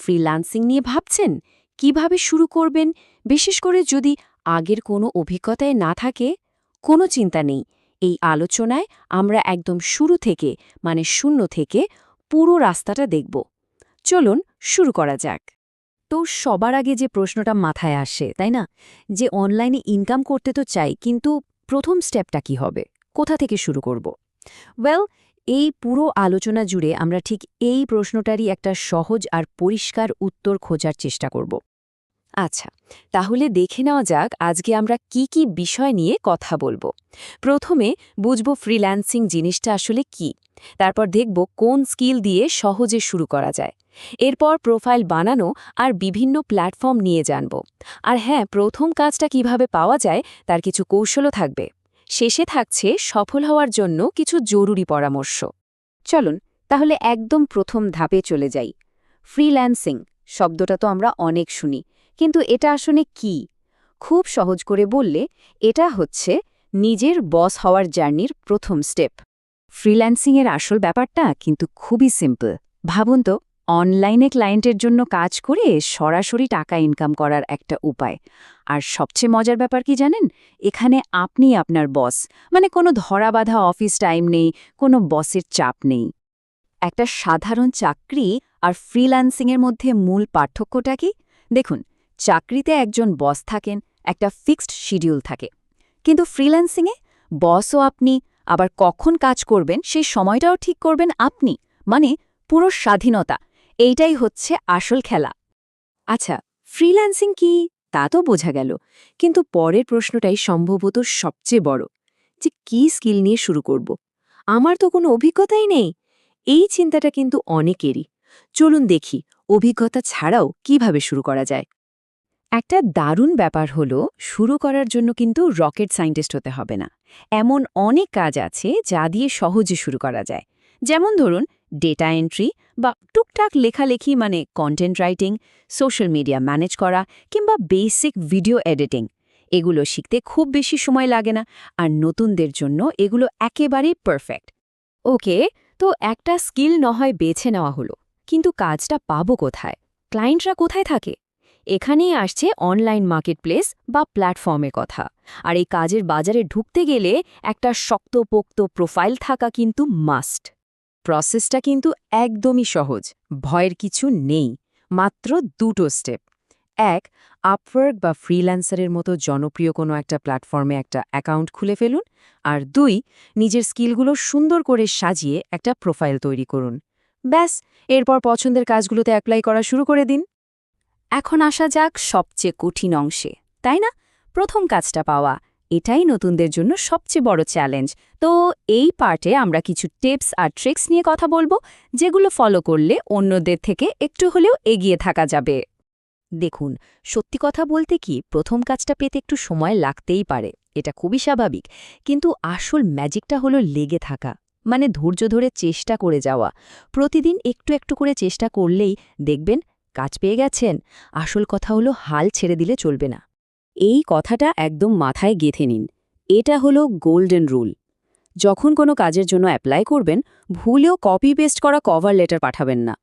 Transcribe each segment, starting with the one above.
Freelancing নিয়ে ভাবছেন কিভাবে শুরু করবেন, বিশেষ করে যদি আগের কোনো অভিজ্ঞতায় না থাকে? কোনো চিন্তা নেই। এই আলোচনায় আমরা একদম শুরু থেকে মানে শূন্য থেকে পুরো রাস্তাটা দেখব। চলুন শুরু করা যাক। তো সবার আগে যে প্রশ্নটা মাথায় আসে তাই না, যে অনলাইনে ইনকাম করতে তো চাই, কিন্তু প্রথম স্টেপটা কি হবে, কোথা থেকে শুরু করব? ওয়েল, এই পুরো আলোচনা জুড়ে আমরা ঠিক এই প্রশ্নটারই একটা সহজ আর পরিষ্কার উত্তর খোঁজার চেষ্টা করব। আচ্ছা, তাহলে দেখে নেওয়া যাক আজকে আমরা কি কি বিষয় নিয়ে কথা বলবো। প্রথমে বুঝব ফ্রিল্যান্সিং জিনিসটা আসলে কি, তারপর দেখব কোন স্কিল দিয়ে সহজে শুরু করা যায়। এরপর প্রোফাইল বানানো আর বিভিন্ন প্ল্যাটফর্ম নিয়ে জানব। আর হ্যাঁ, প্রথম কাজটা কিভাবে পাওয়া যায় তার কিছু কৌশলও থাকবে। শেষে থাকছে সফল হওয়ার জন্য কিছু জরুরি পরামর্শ। চলুন তাহলে একদম প্রথম ধাপে চলে যাই। ফ্রিল্যান্সিং শব্দটা তো আমরা অনেক শুনি, কিন্তু এটা আসলে কি? খুব সহজ করে বললে এটা হচ্ছে নিজের বস হওয়ার জার্নির প্রথম স্টেপ। ফ্রিল্যান্সিংয়ের আসল ব্যাপারটা কিন্তু খুবই সিম্পল। ভাবুন তো, অনলাইনে ক্লায়েন্টের জন্য কাজ করে সরাসরি টাকা ইনকাম করার একটা উপায়। আর সবচেয়ে মজার ব্যাপার কি জানেন? এখানে আপনি আপনার বস, মানে কোনো ধরাবাঁধা অফিস টাইম নেই, কোনো বসের চাপ নেই। একটা সাধারণ চাকরি আর ফ্রিল্যান্সিংয়ের মধ্যে মূল পার্থক্যটা কি? দেখুন, চাকরিতে একজন বস থাকেন, একটা ফিক্সড শিডিউল থাকে। কিন্তু ফ্রিল্যান্সিংয়ে বসও আপনি, আবার কখন কাজ করবেন সেই সময়টাও ঠিক করবেন আপনি, মানে পুরো স্বাধীনতা। এইটাই হচ্ছে আসল খেলা। আচ্ছা, ফ্রিল্যান্সিং কি তা তো বোঝা গেল, কিন্তু পরের প্রশ্নটাই সম্ভবত সবচেয়ে বড়, যে কি স্কিল নিয়ে শুরু করব। আমার তো কোনো অভিজ্ঞতাই নেই। এই চিন্তাটা কিন্তু অনেকেরই। চলুন দেখি অভিজ্ঞতা ছাড়াও কিভাবে শুরু করা যায়। একটা দারুণ ব্যাপার হলো, শুরু করার জন্য কিন্তু রকেট সায়েন্টিস্ট হতে হবে না। এমন অনেক কাজ আছে যা দিয়ে সহজে শুরু করা যায়। যেমন ধরুন ডেটা এন্ট্রি বা টুকটাক লেখালেখি, মানে content writing, social media manage করা কিংবা বেসিক ভিডিও এডিটিং। এগুলো শিখতে খুব বেশি সময় লাগে না, আর নতুনদের জন্য এগুলো একেবারেই পারফেক্ট। ওকে, তো একটা স্কিল নয় বেছে নেওয়া হলো, কিন্তু কাজটা পাবো কোথায়? ক্লায়েন্টরা কোথায় থাকে? এখানেই আসছে অনলাইন মার্কেটপ্লেস বা প্ল্যাটফর্মের কথা। আর এই কাজের বাজারে ঢুকতে গেলে একটা শক্তপোক্ত প্রোফাইল থাকা কিন্তু মাস্ট। প্রসেসটা কিন্তু একদমই সহজ, ভয়ের কিছু নেই। মাত্র দুটো স্টেপ। এক, আপওয়ার্ক বা ফ্রিল্যান্সারের মতো জনপ্রিয় কোনো একটা প্ল্যাটফর্মে একটা অ্যাকাউন্ট খুলে ফেলুন। আর দুই, নিজের স্কিলগুলো সুন্দর করে সাজিয়ে একটা প্রোফাইল তৈরি করুন। ব্যাস, এরপর পছন্দের কাজগুলোতে অ্যাপ্লাই করা শুরু করে দিন। এখন আসা যাক সবচেয়ে কঠিন অংশে, তাই না? প্রথম কাজটা পাওয়া, এটাই নতুনদের জন্য সবচেয়ে বড় চ্যালেঞ্জ। তো এই পার্টে আমরা কিছু টিপস আর ট্রিক্স নিয়ে কথা বলবো, যেগুলো ফলো করলে অন্যদের থেকে একটু হলেও এগিয়ে থাকা যাবে। দেখুন, সত্যি কথা বলতে কি, প্রথম কাজটা পেতে একটু সময় লাগতেই পারে, এটা খুবই স্বাভাবিক। কিন্তু আসল ম্যাজিকটা হলো লেগে থাকা, মানে ধৈর্য ধরে চেষ্টা করে যাওয়া। প্রতিদিন একটু একটু করে চেষ্টা করলেই দেখবেন কাজ পেয়ে গেছেন। আসল কথা হলো হাল ছেড়ে দিলে চলবে না। এই কথাটা একদম মাথায় গেঁথে নিন। এটা হলো গোল্ডেন রুল। যখন কোনো কাজের জন্য অ্যাপ্লাই করবেন, ভুলেও কপি পেস্ট করা কভার লেটার পাঠাবেন না।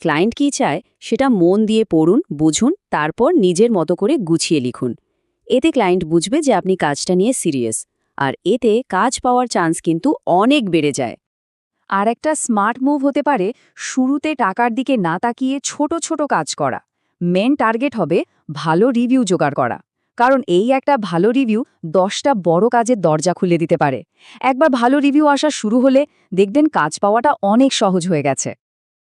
ক্লায়েন্ট কী চায় সেটা মন দিয়ে পড়ুন, বুঝুন, তারপর নিজের মতো করে গুছিয়ে লিখুন। এতে ক্লায়েন্ট বুঝবে যে আপনি কাজটা নিয়ে সিরিয়াস, আর এতে কাজ পাওয়ার চান্স কিন্তু অনেক বেড়ে যায়। আর একটা স্মার্ট মুভ হতে পারে শুরুতে টাকার দিকে না তাকিয়ে ছোট ছোট কাজ করা। মেন টার্গেট হবে ভালো রিভিউ জোগাড় করা, কারণ এই একটা ভালো রিভিউ 10টা বড় কাজের দরজা খুলে দিতে পারে। একবার ভালো রিভিউ আসা শুরু হলে দেখবেন কাজ পাওয়াটা অনেক সহজ হয়ে গেছে।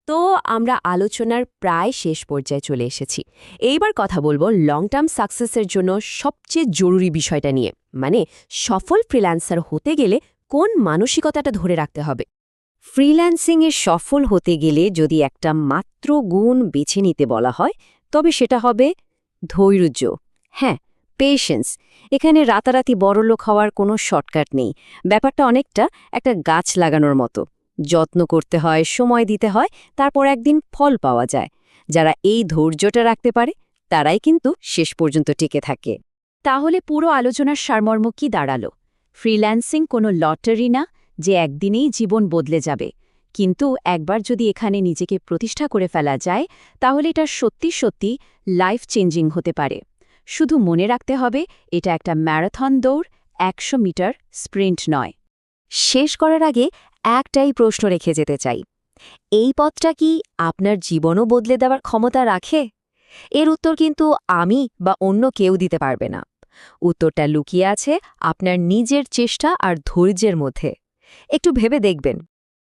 তো আমরা আলোচনার প্রায় শেষ পর্যায়ে চলে এসেছি। এইবার কথা বলবো লং টার্ম সাকসেসের জন্য সবচেয়ে জরুরি বিষয়টা নিয়ে, মানে সফল ফ্রিল্যান্সার হতে গেলে কোন মানসিকতাটা ধরে রাখতে হবে। ফ্রিল্যান্সিংয়ে সফল হতে গেলে যদি একটা মাত্র গুণ বেছে নিতে বলা হয়, তবে সেটা হবে ধৈর্য। হ্যাঁ, পেশেন্স। এখানে রাতারাতি বড়লোক হওয়ার কোনো শর্টকাট নেই। ব্যাপারটা অনেকটা একটা গাছ লাগানোর মতো। যত্ন করতে হয়, সময় দিতে হয়, তারপর একদিন ফল পাওয়া যায়। যারা এই ধৈর্যটা রাখতে পারে তারাই কিন্তু শেষ পর্যন্ত টিকে থাকে। তাহলে পুরো আলোচনার সারমর্ম কি দাঁড়ালো? ফ্রিল্যান্সিং কোনো লটারি না যে একদিনেই জীবন বদলে যাবে, কিন্তু একবার যদি এখানে নিজেকে প্রতিষ্ঠা করে ফেলা যায় তাহলে এটা সত্যি সত্যি লাইফ চেঞ্জিং হতে পারে। শুধু মনে রাখতে হবে এটা একটা ম্যারাথন দৌড়, 100 মিটার স্প্রিন্ট নয়। শেষ করার আগে একটাই প্রশ্ন রেখে যেতে চাই, এই পথটা কি আপনার জীবনও বদলে দেওয়ার ক্ষমতা রাখে? এর উত্তর কিন্তু আমি বা অন্য কেউ দিতে পারবে না। উত্তরটা লুকিয়ে আছে আপনার নিজের চেষ্টা আর ধৈর্যের মধ্যে। একটু ভেবে দেখবেন